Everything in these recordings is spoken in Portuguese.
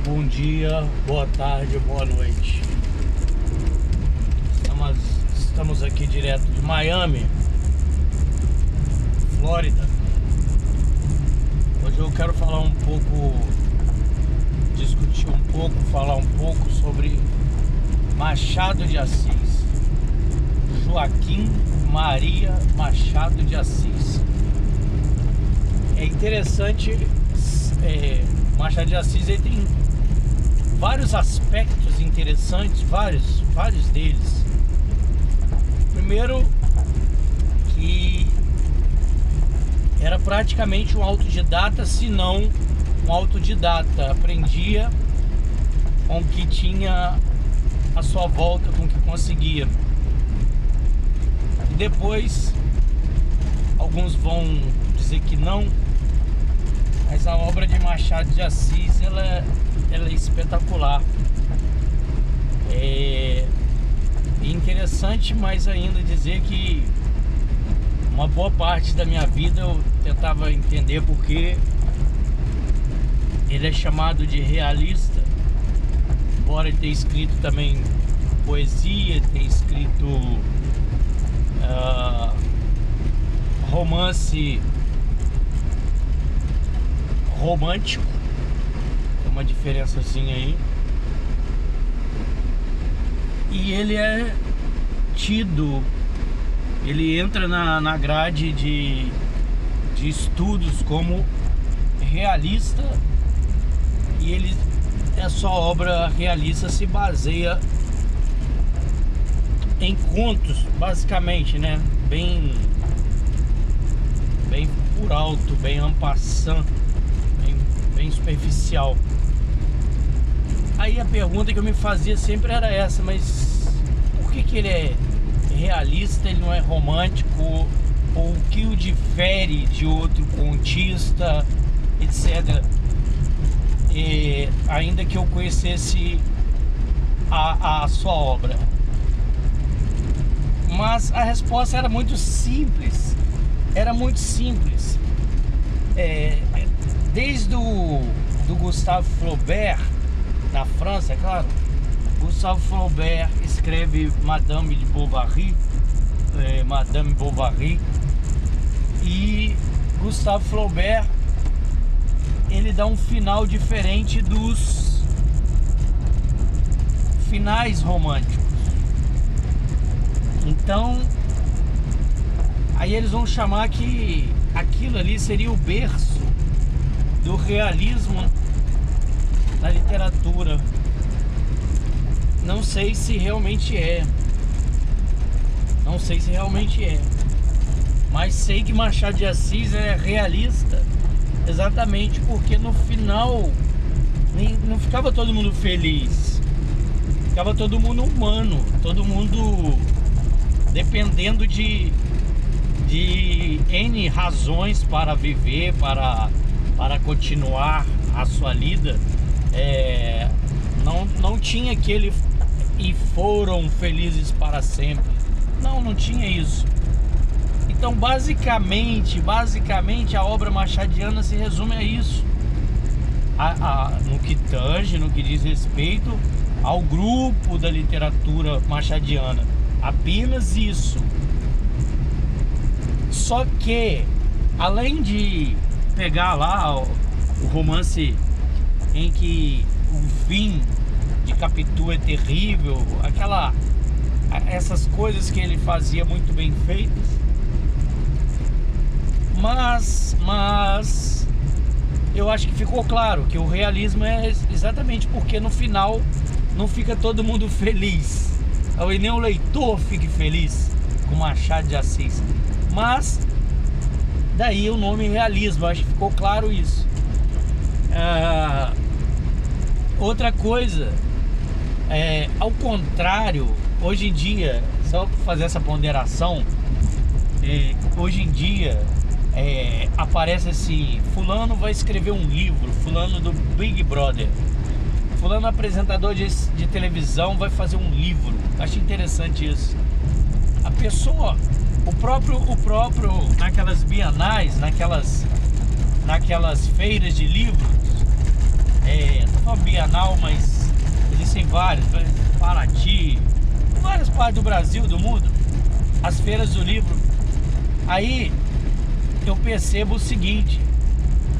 Bom dia, boa tarde, boa noite. Estamos aqui direto de Miami, Flórida. Hoje eu quero falar um pouco, discutir um pouco, falar um pouco sobre Machado de Assis. Joaquim Maria Machado de Assis. É interessante, Machado de Assis ele tem vários aspectos interessantes, vários deles. Primeiro, que era praticamente um autodidata, se não um autodidata. Aprendia com o que tinha à sua volta, com o que conseguia. E depois, alguns vão dizer que não, mas a obra de Machado de Assis ela é espetacular. É interessante mais ainda dizer que uma boa parte da minha vida eu tentava entender porque ele é chamado de realista, embora ele tenha escrito também poesia, tenha escrito romance romântico, tem uma diferençazinha aí. E ele é tido, ele entra na grade de estudos como realista, e a sua obra realista se baseia em contos, basicamente, né? Bem por alto, bem en passant, bem superficial. Aí a pergunta que eu me fazia sempre era essa: mas por que ele é realista, ele não é romântico? Ou o que o difere de outro contista, etc. E ainda que eu conhecesse a sua obra. Mas a resposta era muito simples. Desde do Gustave Flaubert, na França, é claro. Gustave Flaubert escreve Madame Bovary, e Gustave Flaubert ele dá um final diferente dos finais românticos. Então, aí eles vão chamar que aquilo ali seria o berço do realismo na literatura. Não sei se realmente é. Mas sei que Machado de Assis é realista exatamente porque no final não ficava todo mundo feliz. Ficava todo mundo humano, todo mundo dependendo de N razões para viver, para continuar a sua vida. Não tinha aquele e foram felizes para sempre. Não tinha isso. Então basicamente a obra machadiana se resume a isso, no que tange, no que diz respeito ao grupo da literatura machadiana. Apenas isso. Só que, além de pegar lá o romance em que o fim de Capitu é terrível, essas coisas que ele fazia muito bem feitas, mas eu acho que ficou claro que o realismo é exatamente porque no final não fica todo mundo feliz, e nem o leitor fique feliz com Machado de Assis. Mas daí o nome realismo, acho que ficou claro isso. Outra coisa, ao contrário, hoje em dia, só para fazer essa ponderação, hoje em dia aparece assim: fulano vai escrever um livro, fulano do Big Brother, fulano apresentador de televisão vai fazer um livro. Acho interessante isso. A pessoa, o próprio naquelas bienais, naquelas feiras de livros, só Bienal, mas existem várias, né? Paraty, várias partes do Brasil, do mundo, as feiras do livro. Aí eu percebo o seguinte: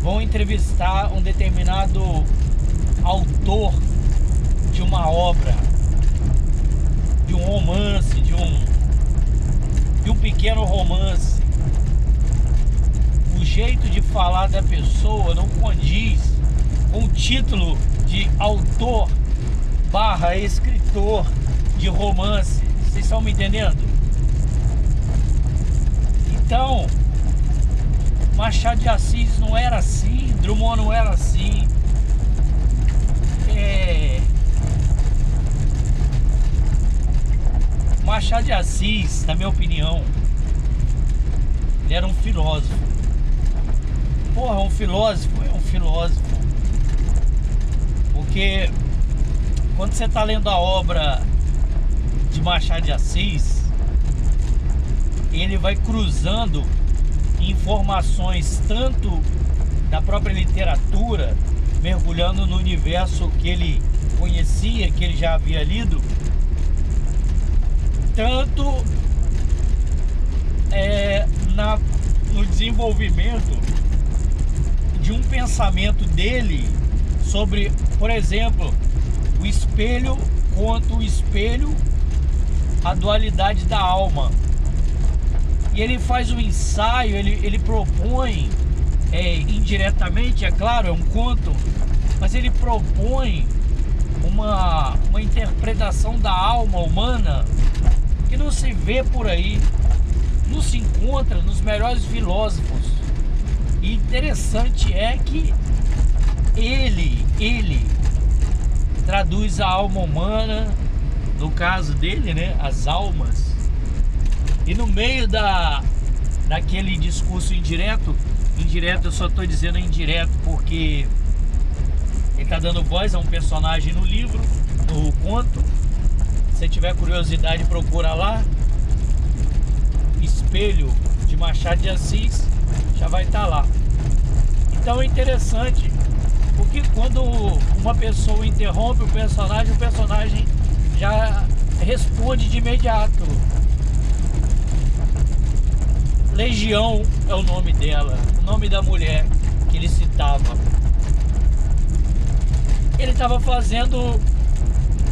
vão entrevistar um determinado autor de uma obra, de um romance, de um pequeno romance. O jeito de falar da pessoa não condiz com o título de autor / escritor de romance. Vocês estão me entendendo? Então, Machado de Assis não era assim, Drummond não era assim. Machado de Assis, na minha opinião, ele era um filósofo. Porra, um filósofo é um filósofo. Porque quando você está lendo a obra de Machado de Assis, ele vai cruzando informações tanto da própria literatura, mergulhando no universo que ele conhecia, que ele já havia lido, tanto no desenvolvimento de um pensamento dele sobre, por exemplo, o espelho contra o espelho, a dualidade da alma. E ele faz um ensaio, ele propõe, indiretamente, é claro, é um conto, mas ele propõe uma interpretação da alma humana que não se vê por aí, não se encontra nos melhores filósofos. E interessante é que ele traduz a alma humana, no caso dele, né, as almas. E no meio daquele discurso indireto eu só estou dizendo indireto porque ele está dando voz a um personagem no livro, no conto. Se tiver curiosidade, procura lá, Espelho de Machado de Assis, já vai estar lá. Então é interessante, porque quando uma pessoa interrompe o personagem já responde de imediato. Legião é o nome dela, o nome da mulher que ele citava. Ele estava fazendo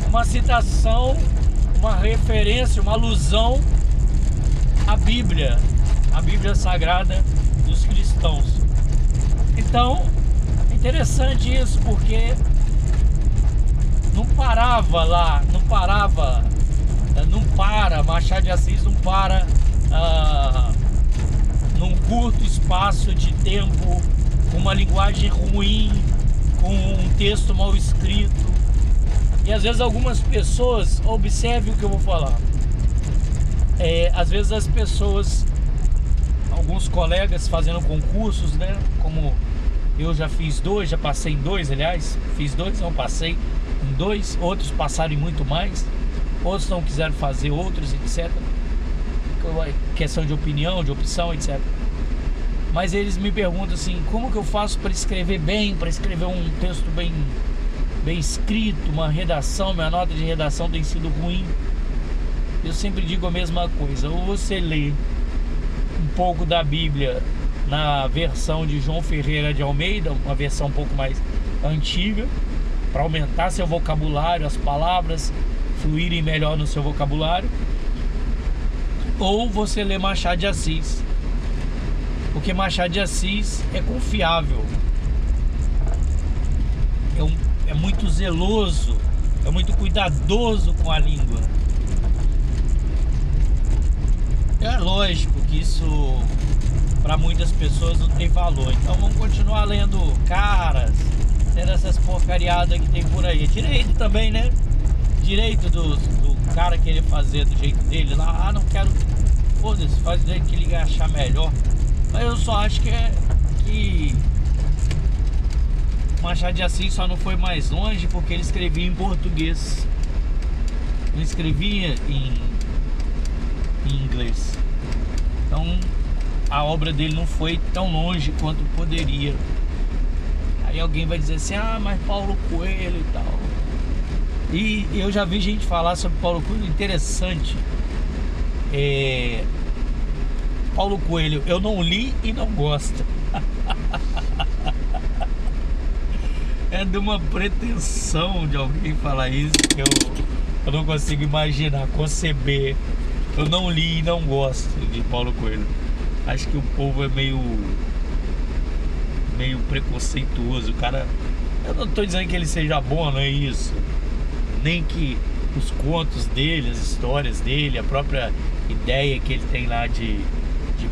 uma citação, uma referência, uma alusão à Bíblia, a Bíblia Sagrada dos cristãos. Então, é interessante isso, porque não parava lá, Machado de Assis não para num curto espaço de tempo, com uma linguagem ruim, com um texto mal escrito. E às vezes algumas pessoas, observe o que eu vou falar, às vezes as pessoas, alguns colegas fazendo concursos, né, como eu já fiz 2, já passei em 2, aliás, fiz 2, não passei em 2, outros passaram em muito mais, outros não quiseram fazer outros, etc. Questão de opinião, de opção, etc. Mas eles me perguntam assim: como que eu faço para escrever bem, para escrever um texto bem escrito, uma redação? Minha nota de redação tem sido ruim. Eu sempre digo a mesma coisa: ou você lê um pouco da Bíblia na versão de João Ferreira de Almeida, uma versão um pouco mais antiga, para aumentar seu vocabulário, as palavras fluírem melhor no seu vocabulário, ou você lê Machado de Assis, porque Machado de Assis é confiável, é muito zeloso, é muito cuidadoso com a língua. É lógico que isso para muitas pessoas não tem valor, então vamos continuar lendo caras, tendo essas porcariadas que tem por aí. É direito também, né? Direito do cara querer fazer do jeito dele lá. Não quero, foda-se, faz do jeito que ele achar melhor. Mas eu só acho que Machado de Assis só não foi mais longe porque ele escrevia em português, não escrevia em inglês. Então a obra dele não foi tão longe quanto poderia. Aí alguém vai dizer assim, ah, mas Paulo Coelho e tal. E eu já vi gente falar sobre Paulo Coelho, interessante. Paulo Coelho, eu não li e não gosto. É de uma pretensão de alguém falar isso que eu não consigo imaginar, conceber. Eu não li e não gosto de Paulo Coelho. Acho que o povo é meio preconceituoso. O cara, eu não tô dizendo que ele seja bom, não é isso. Nem que os contos dele, as histórias dele, a própria ideia que ele tem lá de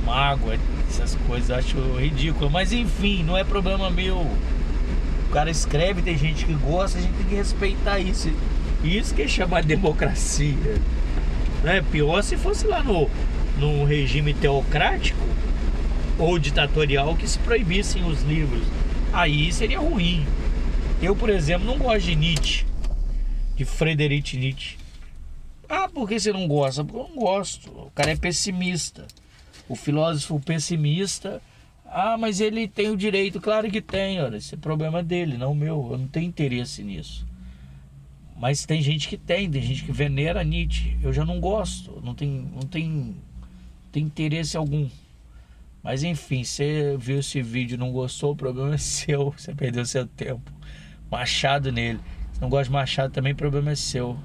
mágoa, essas coisas, eu acho ridículo. Mas enfim, não é problema meu. O cara escreve, tem gente que gosta, a gente tem que respeitar isso. Isso que é chamar de democracia. Não é pior se fosse lá no regime teocrático ou ditatorial que se proibissem os livros. Aí seria ruim. Eu, por exemplo, não gosto de Nietzsche, de Friedrich Nietzsche. Ah, por que você não gosta? Porque eu não gosto. O cara é pessimista. O filósofo pessimista. Ah, mas ele tem o direito. Claro que tem, olha. Esse é problema dele, não o meu. Eu não tenho interesse nisso. Mas tem gente que tem gente que venera Nietzsche. Eu já não gosto. Não tem interesse algum. Mas enfim, você viu esse vídeo e não gostou, o problema é seu. Você perdeu seu tempo. Machado nele. Se não gosta de Machado também, o problema é seu.